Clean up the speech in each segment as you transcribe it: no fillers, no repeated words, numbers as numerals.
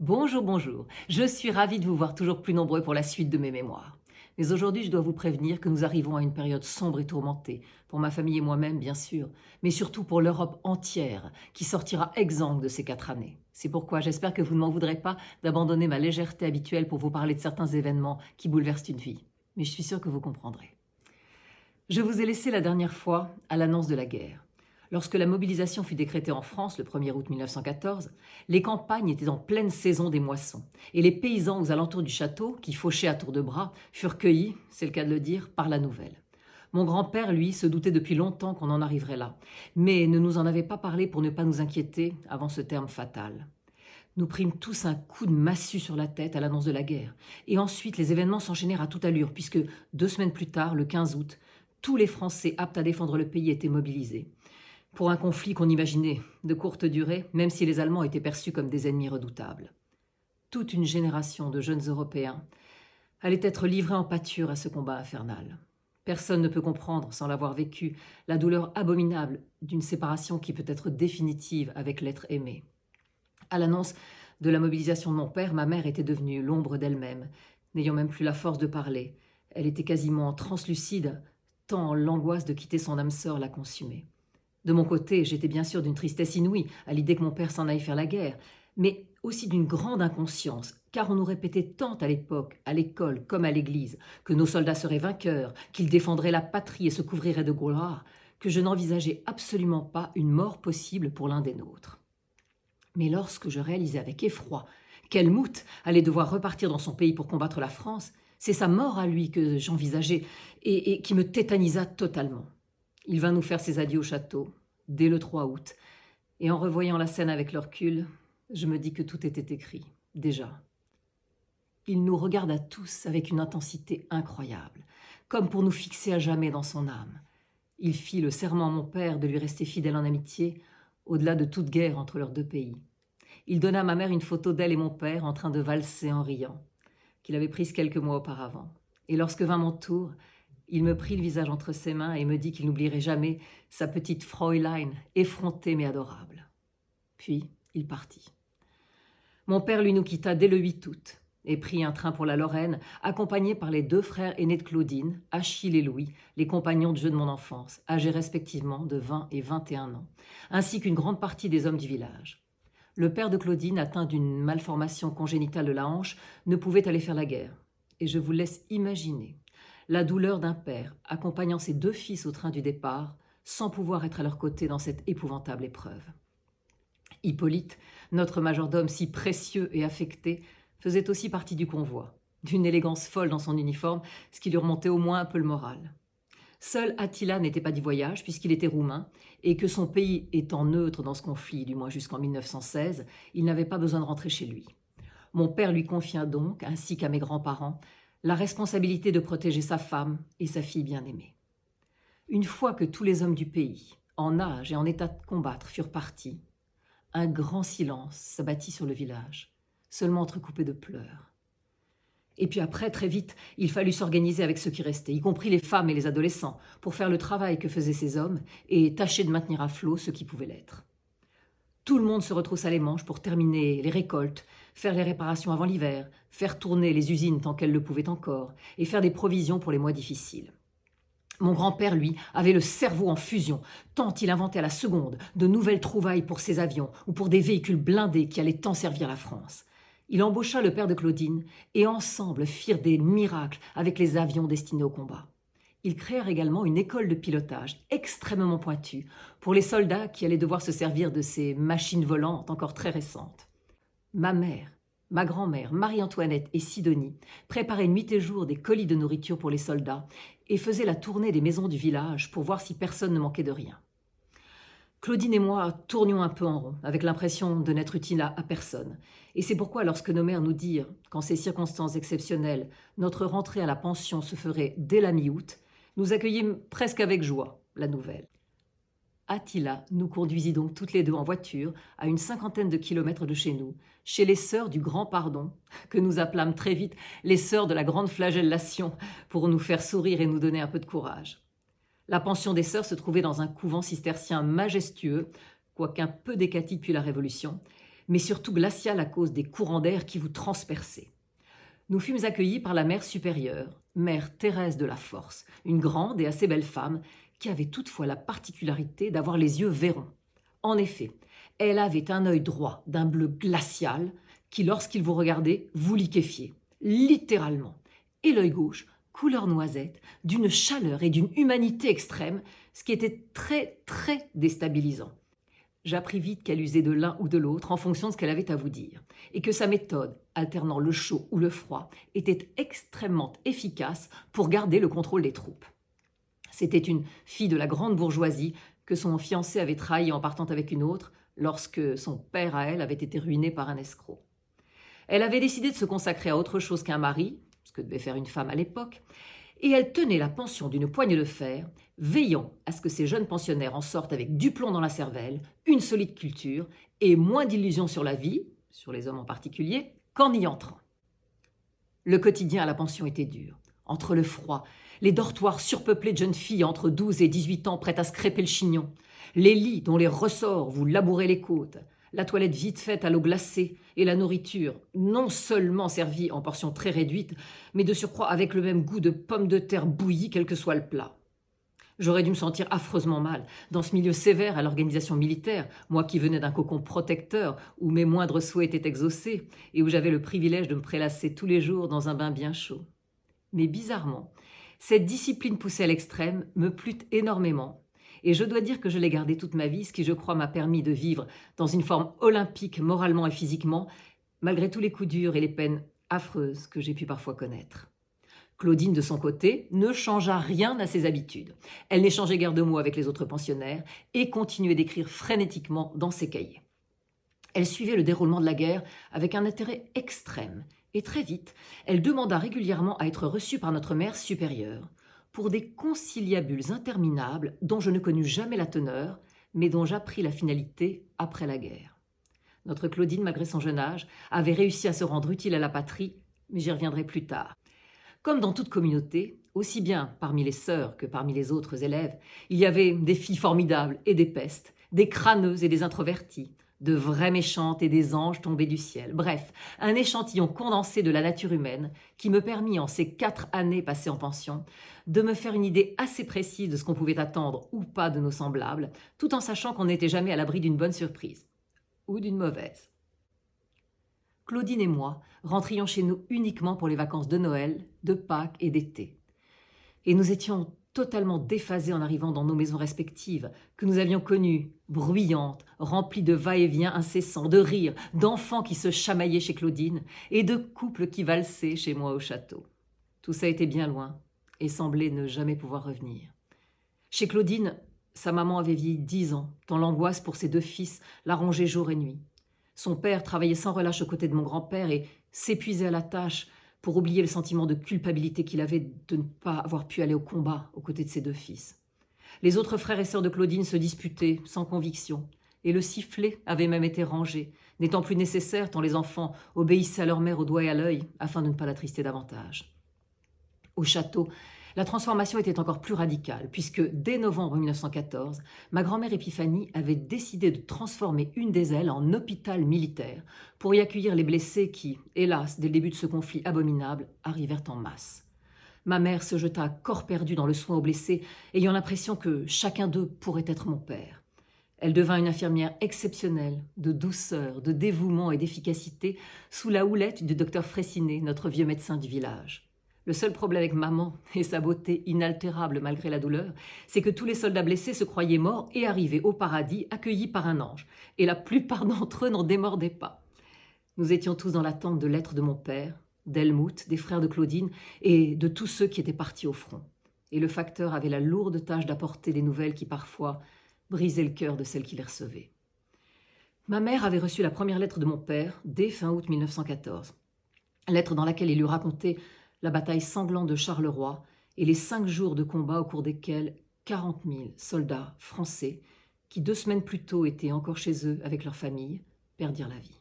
Bonjour, bonjour. Je suis ravie de vous voir toujours plus nombreux pour la suite de mes mémoires. Mais aujourd'hui, je dois vous prévenir que nous arrivons à une période sombre et tourmentée, pour ma famille et moi-même, bien sûr, mais surtout pour l'Europe entière, qui sortira exsangue de ces 4 années. C'est pourquoi j'espère que vous ne m'en voudrez pas d'abandonner ma légèreté habituelle pour vous parler de certains événements qui bouleversent une vie. Mais je suis sûre que vous comprendrez. Je vous ai laissé la dernière fois à l'annonce de la guerre. Lorsque la mobilisation fut décrétée en France le 1er août 1914, les campagnes étaient en pleine saison des moissons, et les paysans aux alentours du château, qui fauchaient à tour de bras, furent cueillis, c'est le cas de le dire, par la nouvelle. Mon grand-père, lui, se doutait depuis longtemps qu'on en arriverait là, mais ne nous en avait pas parlé pour ne pas nous inquiéter avant ce terme fatal. Nous prîmes tous un coup de massue sur la tête à l'annonce de la guerre, et ensuite les événements s'enchaînèrent à toute allure, puisque 2 semaines plus tard, le 15 août, tous les Français aptes à défendre le pays étaient mobilisés pour un conflit qu'on imaginait de courte durée, même si les Allemands étaient perçus comme des ennemis redoutables. Toute une génération de jeunes Européens allait être livrée en pâture à ce combat infernal. Personne ne peut comprendre, sans l'avoir vécu, la douleur abominable d'une séparation qui peut être définitive avec l'être aimé. À l'annonce de la mobilisation de mon père, ma mère était devenue l'ombre d'elle-même, n'ayant même plus la force de parler. Elle était quasiment translucide, tant l'angoisse de quitter son âme sœur la consumait. De mon côté, j'étais bien sûr d'une tristesse inouïe à l'idée que mon père s'en aille faire la guerre, mais aussi d'une grande inconscience, car on nous répétait tant à l'époque, à l'école comme à l'église, que nos soldats seraient vainqueurs, qu'ils défendraient la patrie et se couvriraient de gloire, que je n'envisageais absolument pas une mort possible pour l'un des nôtres. Mais lorsque je réalisais avec effroi qu'Helmut allait devoir repartir dans son pays pour combattre la France, c'est sa mort à lui que j'envisageais et qui me tétanisa totalement. Il vint nous faire ses adieux au château, dès le 3 août, et en revoyant la scène avec le recul, je me dis que tout était écrit, déjà. Il nous regarda tous avec une intensité incroyable, comme pour nous fixer à jamais dans son âme. Il fit le serment à mon père de lui rester fidèle en amitié, au-delà de toute guerre entre leurs deux pays. Il donna à ma mère une photo d'elle et mon père en train de valser en riant, qu'il avait prise quelques mois auparavant. Et lorsque vint mon tour, il me prit le visage entre ses mains et me dit qu'il n'oublierait jamais sa petite Fräulein, effrontée mais adorable. Puis, il partit. Mon père lui nous quitta dès le 8 août et prit un train pour la Lorraine, accompagné par les 2 frères aînés de Claudine, Achille et Louis, les compagnons de jeu de mon enfance, âgés respectivement de 20 et 21 ans, ainsi qu'une grande partie des hommes du village. Le père de Claudine, atteint d'une malformation congénitale de la hanche, ne pouvait aller faire la guerre. Et je vous laisse imaginer la douleur d'un père accompagnant ses 2 fils au train du départ, sans pouvoir être à leur côté dans cette épouvantable épreuve. Hippolyte, notre majordome si précieux et affecté, faisait aussi partie du convoi, d'une élégance folle dans son uniforme, ce qui lui remontait au moins un peu le moral. Seul Attila n'était pas du voyage, puisqu'il était roumain, et que son pays étant neutre dans ce conflit, du moins jusqu'en 1916, il n'avait pas besoin de rentrer chez lui. Mon père lui confia donc, ainsi qu'à mes grands-parents, la responsabilité de protéger sa femme et sa fille bien-aimée. Une fois que tous les hommes du pays, en âge et en état de combattre, furent partis, un grand silence s'abattit sur le village, seulement entrecoupé de pleurs. Et puis après, très vite, il fallut s'organiser avec ceux qui restaient, y compris les femmes et les adolescents, pour faire le travail que faisaient ces hommes et tâcher de maintenir à flot ceux qui pouvaient l'être. Tout le monde se retroussa les manches pour terminer les récoltes, faire les réparations avant l'hiver, faire tourner les usines tant qu'elles le pouvaient encore, et faire des provisions pour les mois difficiles. Mon grand-père, lui, avait le cerveau en fusion, tant il inventait à la seconde de nouvelles trouvailles pour ses avions ou pour des véhicules blindés qui allaient tant servir la France. Il embaucha le père de Claudine, et ensemble firent des miracles avec les avions destinés au combat. Ils créèrent également une école de pilotage extrêmement pointue pour les soldats qui allaient devoir se servir de ces machines volantes encore très récentes. Ma mère, ma grand-mère, Marie-Antoinette et Sidonie préparaient nuit et jour des colis de nourriture pour les soldats et faisaient la tournée des maisons du village pour voir si personne ne manquait de rien. Claudine et moi tournions un peu en rond, avec l'impression de n'être utiles à personne. Et c'est pourquoi lorsque nos mères nous dirent qu'en ces circonstances exceptionnelles, notre rentrée à la pension se ferait dès la mi-août, nous accueillîmes presque avec joie la nouvelle. Attila nous conduisit donc toutes les deux en voiture à une 50aine de kilomètres de chez nous, chez les sœurs du Grand Pardon, que nous appelâmes très vite les sœurs de la Grande Flagellation, pour nous faire sourire et nous donner un peu de courage. La pension des sœurs se trouvait dans un couvent cistercien majestueux, quoiqu'un peu décati depuis la Révolution, mais surtout glacial à cause des courants d'air qui vous transperçaient. Nous fûmes accueillis par la mère supérieure, mère Thérèse de la Force, une grande et assez belle femme qui avait toutefois la particularité d'avoir les yeux vairons. En effet, elle avait un œil droit d'un bleu glacial qui, lorsqu'il vous regardait, vous liquéfiait, littéralement, et l'œil gauche, couleur noisette, d'une chaleur et d'une humanité extrême, ce qui était très, très déstabilisant. J'appris vite qu'elle usait de l'un ou de l'autre en fonction de ce qu'elle avait à vous dire, et que sa méthode, alternant le chaud ou le froid, était extrêmement efficace pour garder le contrôle des troupes. C'était une fille de la grande bourgeoisie que son fiancé avait trahi en partant avec une autre lorsque son père à elle avait été ruiné par un escroc. Elle avait décidé de se consacrer à autre chose qu'un mari, ce que devait faire une femme à l'époque, et elle tenait la pension d'une poignée de fer, veillant à ce que ces jeunes pensionnaires en sortent avec du plomb dans la cervelle, une solide culture et moins d'illusions sur la vie, sur les hommes en particulier, qu'en y entrant. Le quotidien à la pension était dur. Entre le froid, les dortoirs surpeuplés de jeunes filles entre 12 et 18 ans prêtes à se crêper le chignon, les lits dont les ressorts vous labouraient les côtes, la toilette vite faite à l'eau glacée et la nourriture non seulement servie en portions très réduites, mais de surcroît avec le même goût de pommes de terre bouillies quel que soit le plat. J'aurais dû me sentir affreusement mal dans ce milieu sévère à l'organisation militaire, moi qui venais d'un cocon protecteur où mes moindres souhaits étaient exaucés et où j'avais le privilège de me prélasser tous les jours dans un bain bien chaud. Mais bizarrement, cette discipline poussée à l'extrême me plut énormément. Et je dois dire que je l'ai gardée toute ma vie, ce qui, je crois, m'a permis de vivre dans une forme olympique moralement et physiquement, malgré tous les coups durs et les peines affreuses que j'ai pu parfois connaître. Claudine, de son côté, ne changea rien à ses habitudes. Elle n'échangeait guère de mots avec les autres pensionnaires et continuait d'écrire frénétiquement dans ses cahiers. Elle suivait le déroulement de la guerre avec un intérêt extrême et très vite, elle demanda régulièrement à être reçue par notre mère supérieure pour des conciliabules interminables dont je ne connus jamais la teneur, mais dont j'appris la finalité après la guerre. Notre Claudine, malgré son jeune âge, avait réussi à se rendre utile à la patrie, mais j'y reviendrai plus tard. Comme dans toute communauté, aussi bien parmi les sœurs que parmi les autres élèves, il y avait des filles formidables et des pestes, des crâneuses et des introverties, de vraies méchantes et des anges tombés du ciel. Bref, un échantillon condensé de la nature humaine qui me permit, en ces 4 années passées en pension, de me faire une idée assez précise de ce qu'on pouvait attendre ou pas de nos semblables, tout en sachant qu'on n'était jamais à l'abri d'une bonne surprise. Ou d'une mauvaise. Claudine et moi rentrions chez nous uniquement pour les vacances de Noël, de Pâques et d'été. Et nous étions totalement déphasés en arrivant dans nos maisons respectives, que nous avions connues, bruyantes, remplies de va-et-vient incessants, de rires, d'enfants qui se chamaillaient chez Claudine et de couples qui valsaient chez moi au château. Tout ça était bien loin et semblait ne jamais pouvoir revenir. Chez Claudine, sa maman avait vieilli 10 ans, tant l'angoisse pour ses 2 fils la rongeait jour et nuit. Son père travaillait sans relâche aux côtés de mon grand-père et s'épuisait à la tâche pour oublier le sentiment de culpabilité qu'il avait de ne pas avoir pu aller au combat aux côtés de ses 2 fils. Les autres frères et sœurs de Claudine se disputaient sans conviction, et le sifflet avait même été rangé, n'étant plus nécessaire tant les enfants obéissaient à leur mère au doigt et à l'œil afin de ne pas l'attrister davantage. Au château, la transformation était encore plus radicale, puisque dès novembre 1914, ma grand-mère Épiphanie avait décidé de transformer une des ailes en hôpital militaire pour y accueillir les blessés qui, hélas, dès le début de ce conflit abominable, arrivèrent en masse. Ma mère se jeta à corps perdu dans le soin aux blessés, ayant l'impression que chacun d'eux pourrait être mon père. Elle devint une infirmière exceptionnelle, de douceur, de dévouement et d'efficacité, sous la houlette du docteur Fraissinet, notre vieux médecin du village. Le seul problème avec maman et sa beauté inaltérable malgré la douleur, c'est que tous les soldats blessés se croyaient morts et arrivaient au paradis accueillis par un ange. Et la plupart d'entre eux n'en démordaient pas. Nous étions tous dans l'attente de lettres de mon père, d'Helmut, des frères de Claudine et de tous ceux qui étaient partis au front. Et le facteur avait la lourde tâche d'apporter des nouvelles qui parfois brisaient le cœur de celles qui les recevaient. Ma mère avait reçu la première lettre de mon père dès fin août 1914. Lettre dans laquelle il lui racontait la bataille sanglante de Charleroi et les 5 jours de combat au cours desquels 40 000 soldats français, qui 2 semaines plus tôt étaient encore chez eux avec leurs familles, perdirent la vie.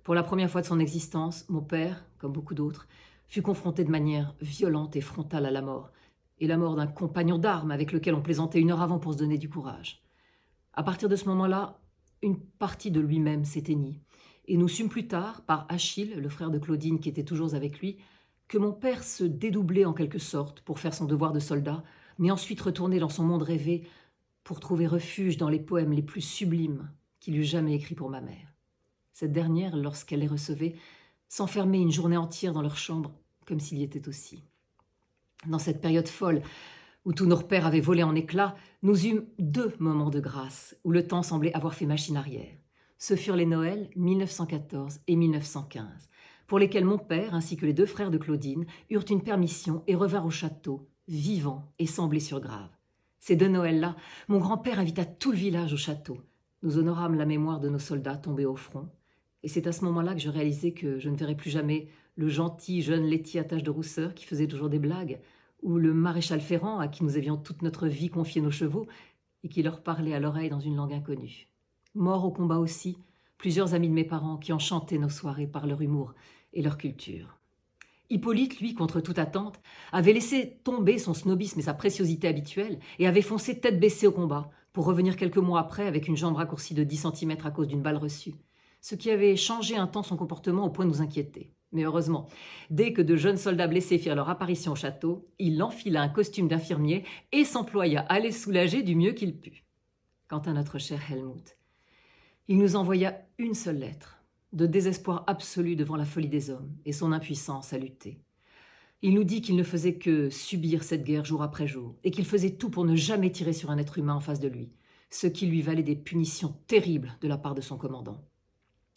Pour la première fois de son existence, mon père, comme beaucoup d'autres, fut confronté de manière violente et frontale à la mort, et la mort d'un compagnon d'armes avec lequel on plaisantait 1 heure avant pour se donner du courage. À partir de ce moment-là, une partie de lui-même s'éteignit, Et nous sûmes plus tard, par Achille, le frère de Claudine qui était toujours avec lui, que mon père se dédoublait en quelque sorte pour faire son devoir de soldat, mais ensuite retournait dans son monde rêvé pour trouver refuge dans les poèmes les plus sublimes qu'il eût jamais écrits pour ma mère. Cette dernière, lorsqu'elle les recevait, s'enfermait une journée entière dans leur chambre, comme s'il y était aussi. Dans cette période folle, où tous nos repères avaient volé en éclats, nous eûmes 2 moments de grâce, où le temps semblait avoir fait machine arrière. Ce furent les Noëls 1914 et 1915, pour lesquels mon père, ainsi que les 2 frères de Claudine, eurent une permission et revinrent au château, vivants et sans blessures graves. Ces 2 Noëls-là, mon grand-père invita tout le village au château. Nous honorâmes la mémoire de nos soldats tombés au front, et c'est à ce moment-là que je réalisai que je ne verrais plus jamais le gentil jeune laitier à taches de rousseur qui faisait toujours des blagues, ou le maréchal Ferrand à qui nous avions toute notre vie confié nos chevaux et qui leur parlait à l'oreille dans une langue inconnue. Morts au combat aussi, plusieurs amis de mes parents qui enchantaient nos soirées par leur humour et leur culture. Hippolyte, lui, contre toute attente, avait laissé tomber son snobisme et sa préciosité habituelle et avait foncé tête baissée au combat pour revenir quelques mois après avec une jambe raccourcie de 10 centimètres à cause d'une balle reçue, ce qui avait changé un temps son comportement au point de nous inquiéter. Mais heureusement, dès que de jeunes soldats blessés firent leur apparition au château, il enfila un costume d'infirmier et s'employa à les soulager du mieux qu'il put. Quant à notre cher Helmut, il nous envoya une seule lettre, de désespoir absolu devant la folie des hommes et son impuissance à lutter. Il nous dit qu'il ne faisait que subir cette guerre jour après jour et qu'il faisait tout pour ne jamais tirer sur un être humain en face de lui, ce qui lui valait des punitions terribles de la part de son commandant.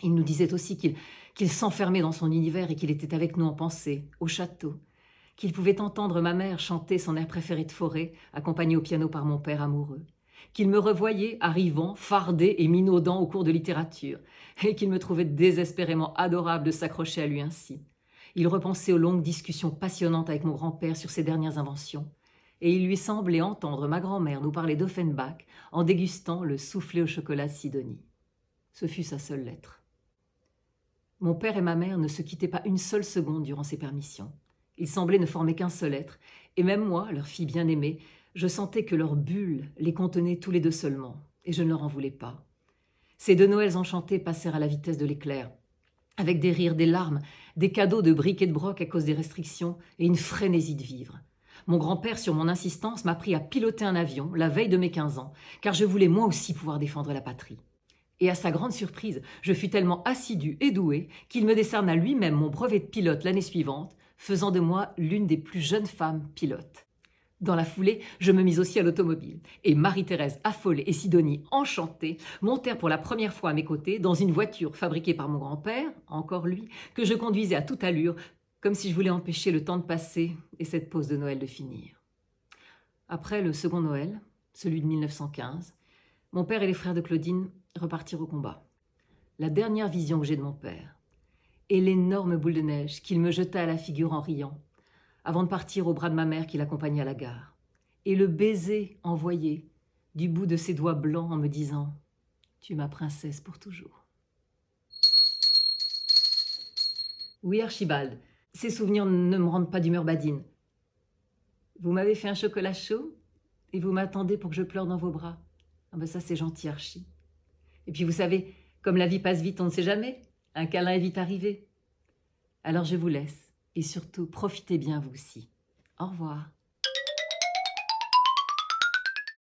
Il nous disait aussi qu'il s'enfermait dans son univers et qu'il était avec nous en pensée, au château, qu'il pouvait entendre ma mère chanter son air préféré de forêt, accompagné au piano par mon père amoureux, qu'il me revoyait arrivant, fardé et minaudant au cours de littérature, et qu'il me trouvait désespérément adorable de s'accrocher à lui ainsi. Il repensait aux longues discussions passionnantes avec mon grand-père sur ses dernières inventions, et il lui semblait entendre ma grand-mère nous parler d'Offenbach en dégustant le soufflé au chocolat de Sidonie. Ce fut sa seule lettre. Mon père et ma mère ne se quittaient pas une seule seconde durant ces permissions. Ils semblaient ne former qu'un seul être, et même moi, leur fille bien-aimée, je sentais que leur bulle les contenait tous les 2 seulement, et je ne leur en voulais pas. Ces 2 Noëls enchantés passèrent à la vitesse de l'éclair, avec des rires, des larmes, des cadeaux de briques et de broc à cause des restrictions, et une frénésie de vivre. Mon grand-père, sur mon insistance, m'apprit à piloter un avion la veille de mes 15 ans, car je voulais moi aussi pouvoir défendre la patrie. Et à sa grande surprise, je fus tellement assidu et doué qu'il me décerna lui-même mon brevet de pilote l'année suivante, faisant de moi l'une des plus jeunes femmes pilotes. Dans la foulée, je me mis aussi à l'automobile, et Marie-Thérèse affolée et Sidonie enchantée montèrent pour la première fois à mes côtés dans une voiture fabriquée par mon grand-père, encore lui, que je conduisais à toute allure, comme si je voulais empêcher le temps de passer et cette pause de Noël de finir. Après le second Noël, celui de 1915, mon père et les frères de Claudine repartirent au combat. La dernière vision que j'ai de mon père est l'énorme boule de neige qu'il me jeta à la figure en riant, avant de partir au bras de ma mère qui l'accompagnait à la gare, et le baiser envoyé du bout de ses doigts blancs en me disant « Tu es ma princesse pour toujours ». Oui, Archibald, ces souvenirs ne me rendent pas d'humeur badine. Vous m'avez fait un chocolat chaud et vous m'attendez pour que je pleure dans vos bras. Ah ben ça, c'est gentil, Archie. Et puis vous savez, comme la vie passe vite, on ne sait jamais. Un câlin est vite arrivé. Alors je vous laisse. Et surtout, profitez bien vous aussi. Au revoir.